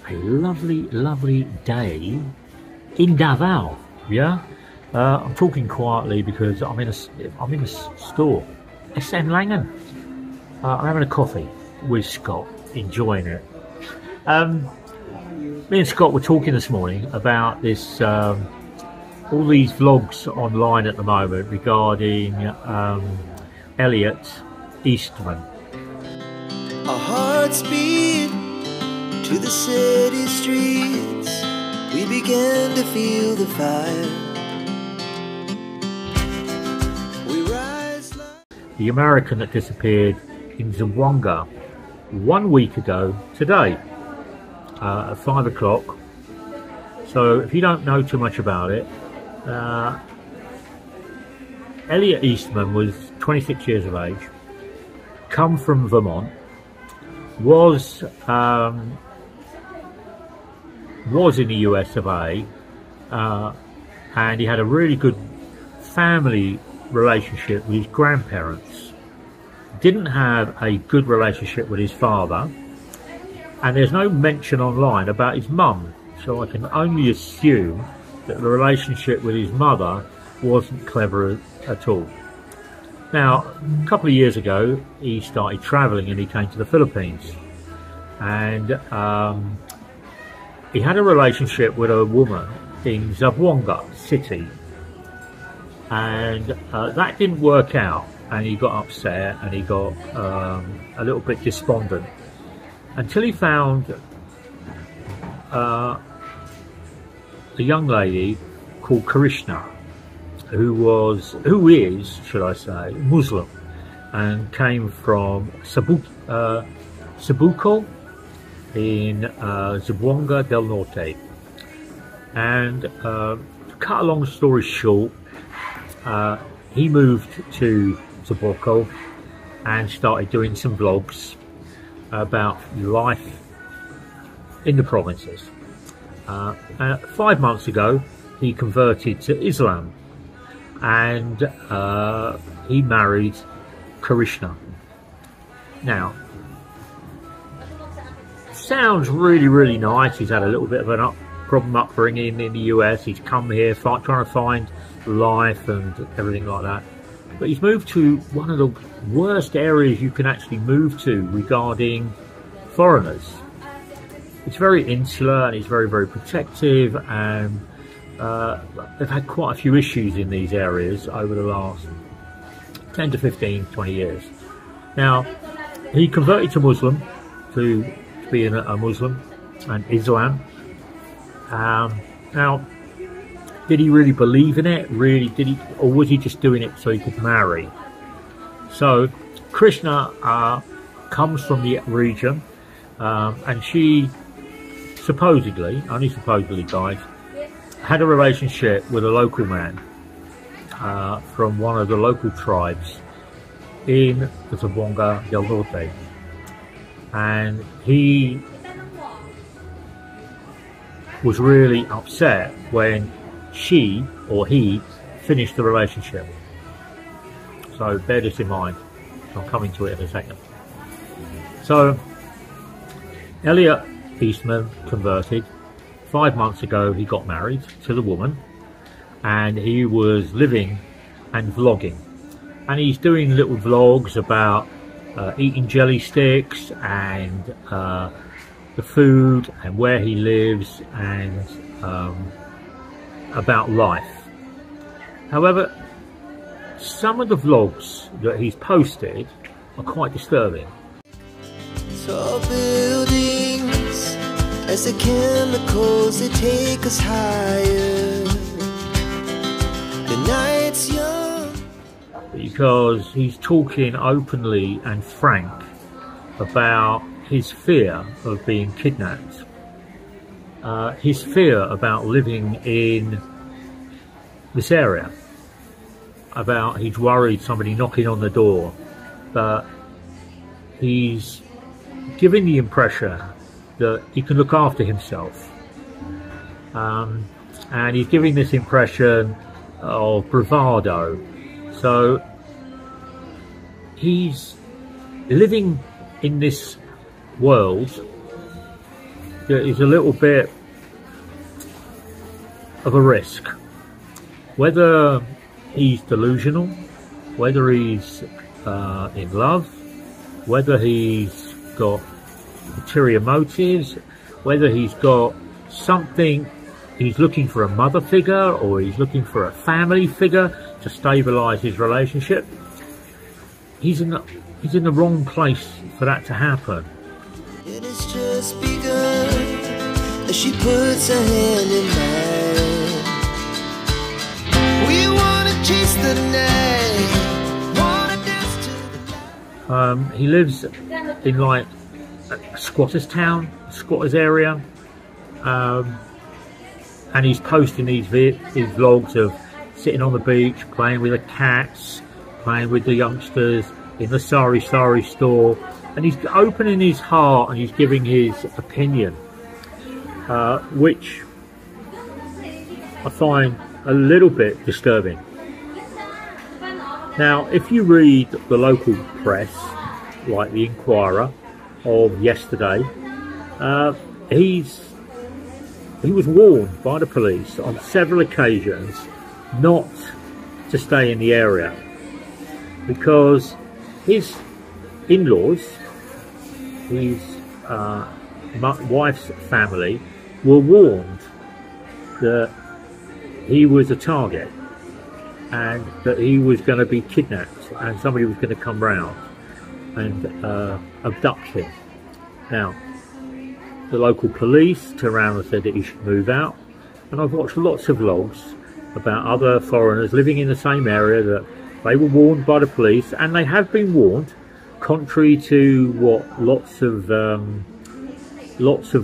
a lovely, lovely day in Davao. Yeah, I'm talking quietly because I'm in a store, SM Langen. I'm having a coffee with Scott, enjoying it. Me and Scott were talking this morning about this, all these vlogs online at the moment regarding Elliot Eastman. Our hearts beat to the city streets. We began to feel the fire. We rise like The American that disappeared in Zambonga 1 week ago today at 5 o'clock. So if you don't know too much about it, Elliot Eastman was 26 years of age, come from Vermont, was in the US of A, and he had a really good family relationship with his grandparents. Didn't have a good relationship with his father, and there's no mention online about his mum, so I can only assume that the relationship with his mother wasn't clever at all. Now, a couple of years ago, he started travelling and he came to the Philippines, and he had a relationship with a woman in Zambonga city, and that didn't work out, and he got upset and he got a little bit despondent until he found a young lady called Krishna, who is, should I say, Muslim, and came from Cebuco in Zambonga del Norte. And to cut a long story short, he moved to Cebuco and started doing some vlogs about life in the provinces. 5 months ago, he converted to Islam, and he married Krishna. Now, sounds really, really nice. He's had a little bit of an problem upbringing in the US. He's come here trying to find life and everything like that. But he's moved to one of the worst areas you can actually move to regarding foreigners. It's very insular and it's very, very protective, and they've had quite a few issues in these areas over the last 10 to 15, 20 years. Now, he converted to Muslim, to being a Muslim and Islam. Now, did he really believe in it? Really, did he, or was he just doing it so he could marry? So, Krishna comes from the region, and she supposedly, only supposedly, guys, had a relationship with a local man from one of the local tribes in the Zambonga del Norte, and he was really upset when she or he finished the relationship. So bear this in mind. I'm coming to it in a second. So Elliot Eastman converted. 5 months ago he got married to the woman, and he was living and vlogging, and he's doing little vlogs about eating jelly sticks and the food and where he lives and about life. However, some of the vlogs that he's posted are quite disturbing. tall buildings as the chemicals they take us higher. The night's young. Because he's talking openly and frank about his fear of being kidnapped, his fear about living in this area, about he's worried somebody knocking on the door, but he's giving the impression that he can look after himself, and he's giving this impression of bravado. So he's living in this world is a little bit of a risk. Whether he's delusional, whether he's in love, whether he's got ulterior motives, whether he's got something, he's looking for a mother figure or he's looking for a family figure to stabilise his relationship, he's in the wrong place for that to happen. It has just begun as she puts her hand in mine. We wanna chase the night, wanna dance to the light. He lives in like a squatters town, squatters area, and he's posting these vlogs of sitting on the beach, playing with the cats, playing with the youngsters in the Sari store, and he's opening his heart and he's giving his opinion, which I find a little bit disturbing. Now, if you read the local press, like the Inquirer of yesterday, he was warned by the police on several occasions not to stay in the area because his in-laws, his wife's family, were warned that he was a target and that he was going to be kidnapped and somebody was going to come round and abduct him. Now, the local police turned around and said that he should move out, and I've watched lots of vlogs about other foreigners living in the same area that they were warned by the police, and they have been warned, contrary to what lots of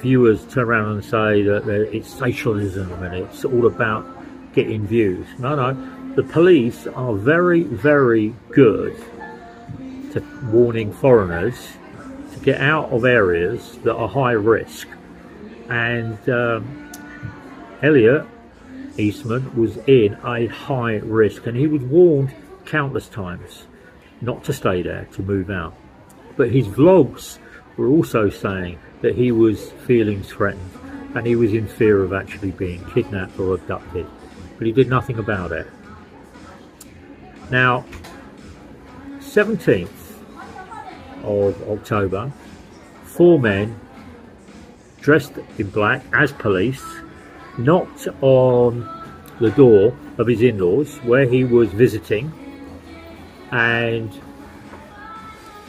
viewers turn around and say that it's socialism and it's all about getting views. No, the police are very, very good to warning foreigners to get out of areas that are high risk, and Elliot Eastman was in a high risk, and he was warned countless times not to stay there, to move out. But his vlogs were also saying that he was feeling threatened and he was in fear of actually being kidnapped or abducted, but he did nothing about it. Now, 17th of October, 4 men dressed in black as police knocked on the door of his in-laws where he was visiting, and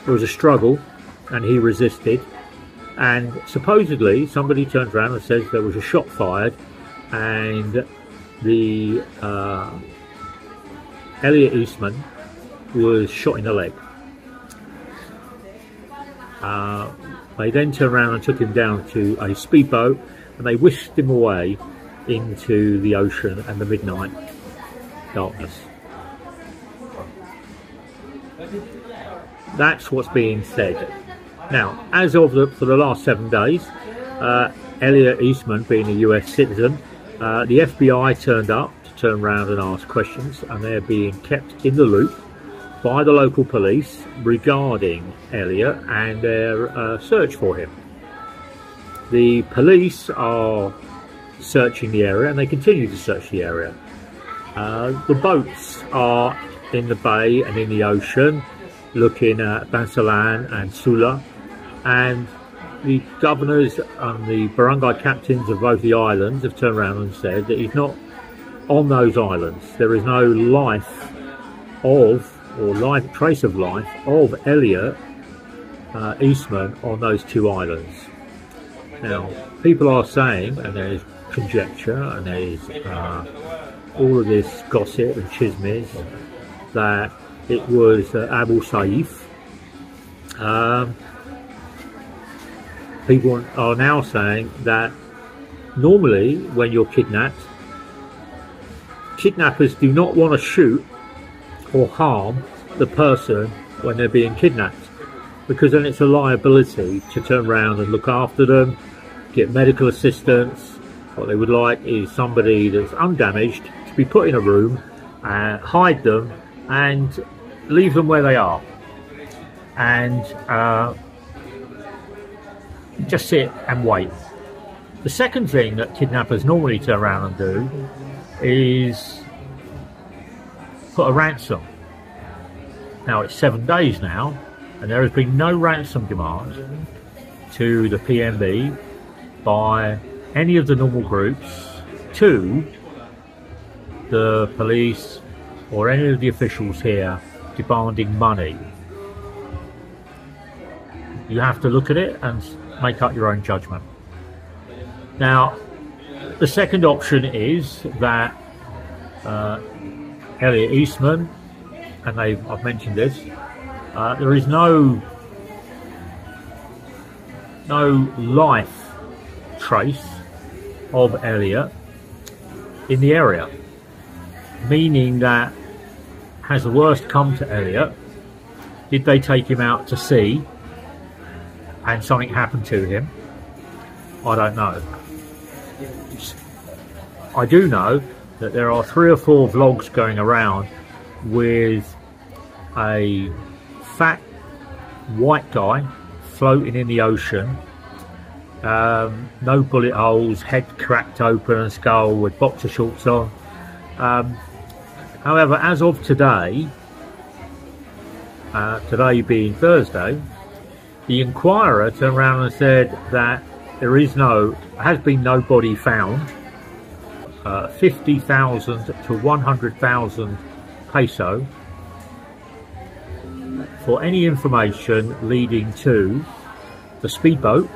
there was a struggle and he resisted, and supposedly somebody turns around and says there was a shot fired and the Elliot Eastman was shot in the leg. They then turned around and took him down to a speedboat and they whisked him away into the ocean and the midnight darkness. That's what's being said. Now, as of for the last 7 days, Elliot Eastman being a US citizen, the FBI turned up to turn around and ask questions, and they're being kept in the loop by the local police regarding Elliot and their search for him. The police are searching the area and they continue to search the area. The boats are in the bay and in the ocean looking at Bansalan and Sula, and the governors and the barangay captains of both the islands have turned around and said that he's not on those islands. There is no life of, or trace of life of Elliot Eastman on those 2 islands. Now, people are saying, and there's conjecture and there's all of this gossip and chismes, that it was Abu Saif. People are now saying that normally when you're kidnapped, kidnappers do not want to shoot or harm the person when they're being kidnapped, because then it's a liability to turn around and look after them, get medical assistance. What they would like is somebody that's undamaged to be put in a room, hide them and leave them where they are, and just sit and wait. The second thing that kidnappers normally turn around and do is put a ransom. Now it's 7 days now, and there has been no ransom demand to the PMB by any of the normal groups to the police or any of the officials here demanding money. You have to look at it and make up your own judgment. Now, the second option is that Elliot Eastman, and I've mentioned this, there is no life trace of Elliot in the area, meaning that has the worst come to Elliot, did they take him out to sea and something happened to him? I don't know. I do know that there are 3 or 4 vlogs going around with a fat white guy floating in the ocean, no bullet holes, head cracked open and skull with boxer shorts on. However, as of today, today being Thursday, the Inquirer turned around and said that there has been no body found. 50,000 to 100,000 peso for any information leading to the speedboat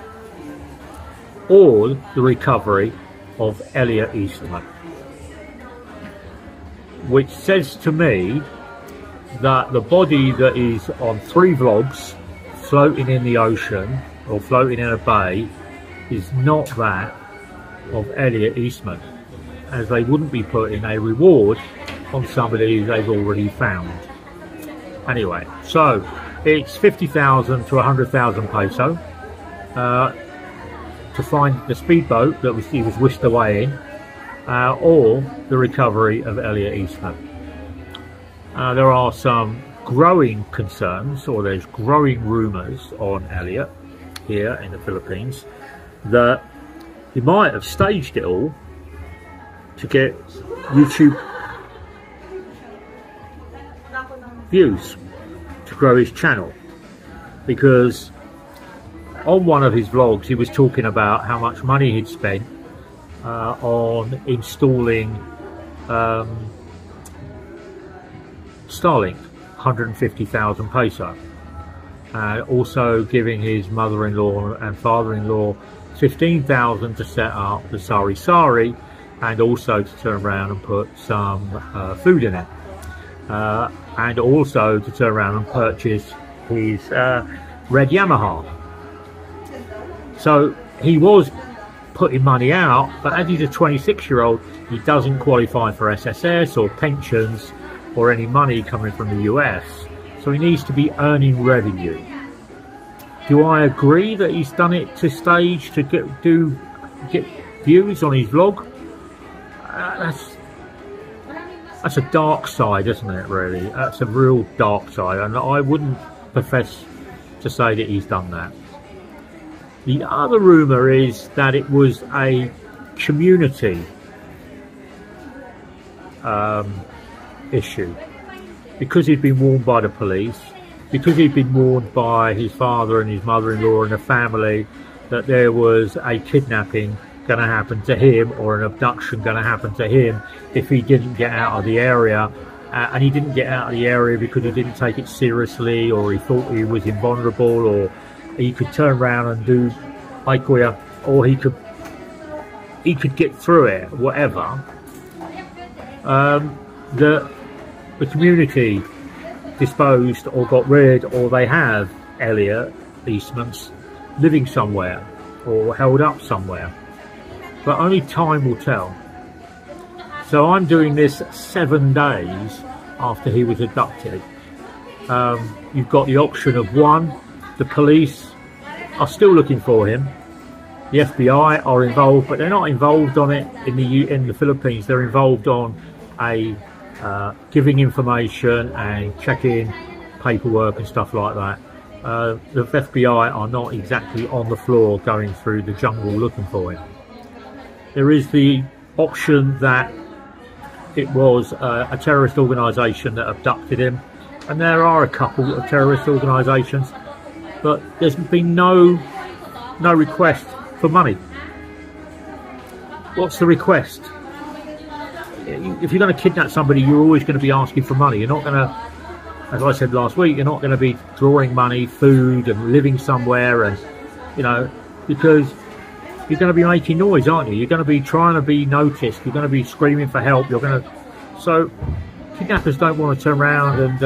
or the recovery of Elliot Eastman, which says to me that the body that is on 3 vlogs floating in the ocean or floating in a bay is not that of Elliot Eastman, as they wouldn't be putting a reward on somebody they've already found. Anyway, so it's 50,000 to 100,000 peso to find the speedboat that he was whisked away in, or the recovery of Elliot Eastman. There are some growing concerns, or there's growing rumours on Elliot here in the Philippines, that he might have staged it all to get YouTube views to grow his channel, because on one of his vlogs he was talking about how much money he'd spent on installing Starlink, 150,000 peso, and also giving his mother-in-law and father-in-law 15,000 to set up the sari-sari, and also to turn around and put some food in it, and also to turn around and purchase his red Yamaha. So he was putting money out, but as he's a 26-year-old, he doesn't qualify for SSS or pensions or any money coming from the US, so he needs to be earning revenue. Do I agree that he's done it to stage to get views on his vlog? That's a dark side, isn't it, really? That's a real dark side, and I wouldn't profess to say that he's done that. The other rumour is that it was a community issue, because he'd been warned by the police, because he'd been warned by his father and his mother-in-law and the family that there was a kidnapping going to happen to him, or an abduction going to happen to him if he didn't get out of the area, and he didn't get out of the area because he didn't take it seriously, or he thought he was invulnerable, or he could turn around and do Aikoya, or he could get through it, whatever. The community disposed or got rid, or they have Elliot Eastman's living somewhere or held up somewhere, but only time will tell. So I'm doing this 7 days after he was abducted. You've got the option of one, the police are still looking for him, the FBI are involved, but they're not involved on it in the Philippines. They're involved on a giving information and checking paperwork and stuff like that. The FBI are not exactly on the floor going through the jungle looking for him. There is the option that it was a terrorist organisation that abducted him, and there are a couple of terrorist organisations, but there's been no request for money. What's the request? If you're going to kidnap somebody, you're always going to be asking for money. You're not going to, as I said last week, you're not going to be drawing money, food, and living somewhere, and because you're going to be making noise, aren't you? You're going to be trying to be noticed. You're going to be screaming for help. So kidnappers don't want to turn around and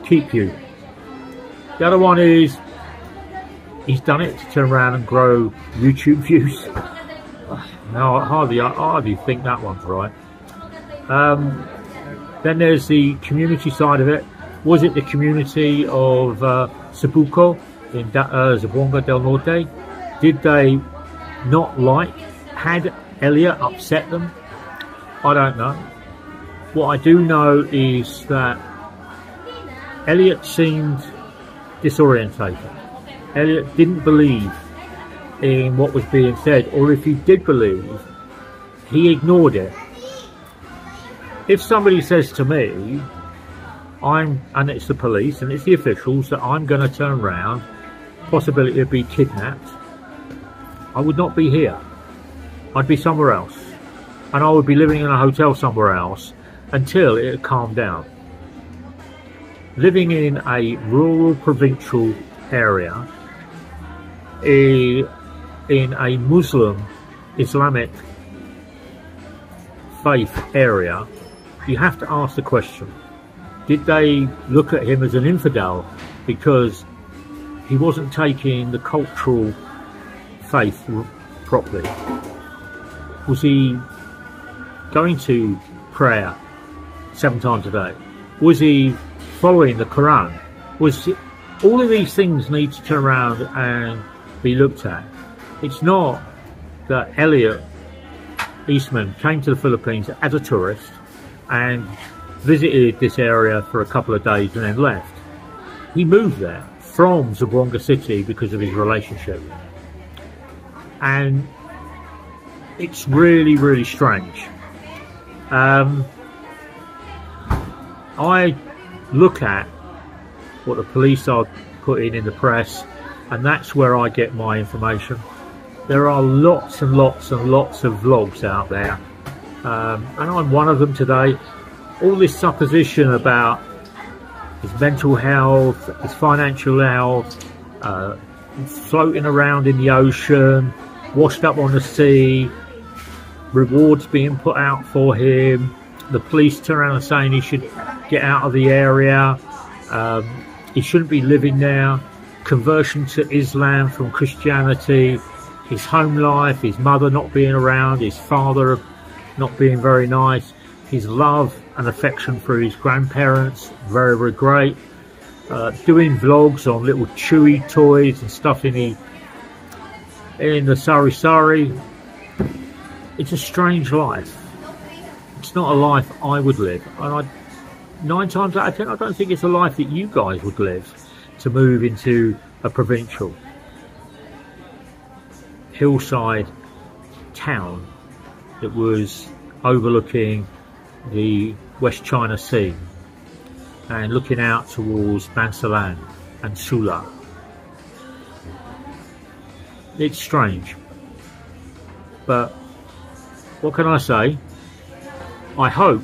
keep you. The other one is he's done it to turn around and grow YouTube views. No, I hardly think that one's right. Then there's the community side of it. Was it the community of Sabuco in Zambonga del Norte? Did they not had Elliot upset them? I don't know. What I do know is that Elliot seemed disorientated. Elliot didn't believe in what was being said, or if he did believe, he ignored it. If somebody says to me, and it's the police and it's the officials, that I'm going to turn around, possibility of being kidnapped, I would not be here. I'd be somewhere else, and I would be living in a hotel somewhere else until it had calmed down. Living in a rural provincial area in a Muslim Islamic faith area, you have to ask the question, did they look at him as an infidel because he wasn't taking the cultural faith properly? Was he going to prayer 7 times a day? Was he following the Quran? All of these things need to turn around and be looked at. It's not that Elliot Eastman came to the Philippines as a tourist and visited this area for a couple of days and then left. He moved there from Zambonga city because of his relationship, and it's really, really strange. I look at what the police are putting in the press, and that's where I get my information. There are lots and lots and lots of vlogs out there, and I'm one of them today. All this supposition about his mental health, his financial health, floating around in the ocean, washed up on the sea, rewards being put out for him, the police turn around and saying he should get out of the area, he shouldn't be living there, conversion to Islam from Christianity, his home life, his mother not being around, his father not being very nice, his love and affection for his grandparents, very, very great, doing vlogs on little chewy toys and stuff in the sari. It's a strange life. It's not a life I would live, and 9 times out of 10 I don't think it's a life that you guys would live, to move into a provincial hillside town that was overlooking the West China Sea and looking out towards Bansalan and Sula. It's strange, but what can I say? I hope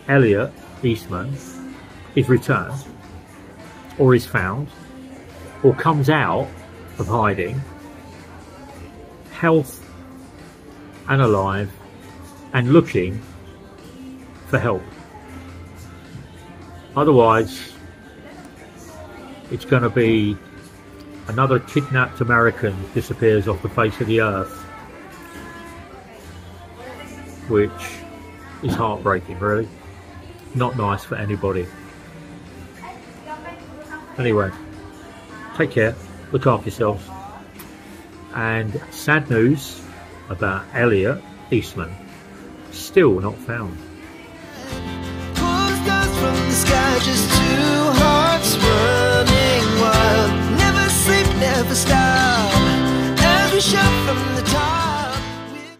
Elliot Eastman is returned, or is found, or comes out of hiding, health and alive, and looking for help. Otherwise, it's going to be another kidnapped American disappears off the face of the earth, which is heartbreaking, really. Not nice for anybody. Anyway, take care, look after yourselves, and sad news about Elliot Eastman, still not found. From the sky, just 2 hearts running wild. Never sleep, never stop, as we shout from the top.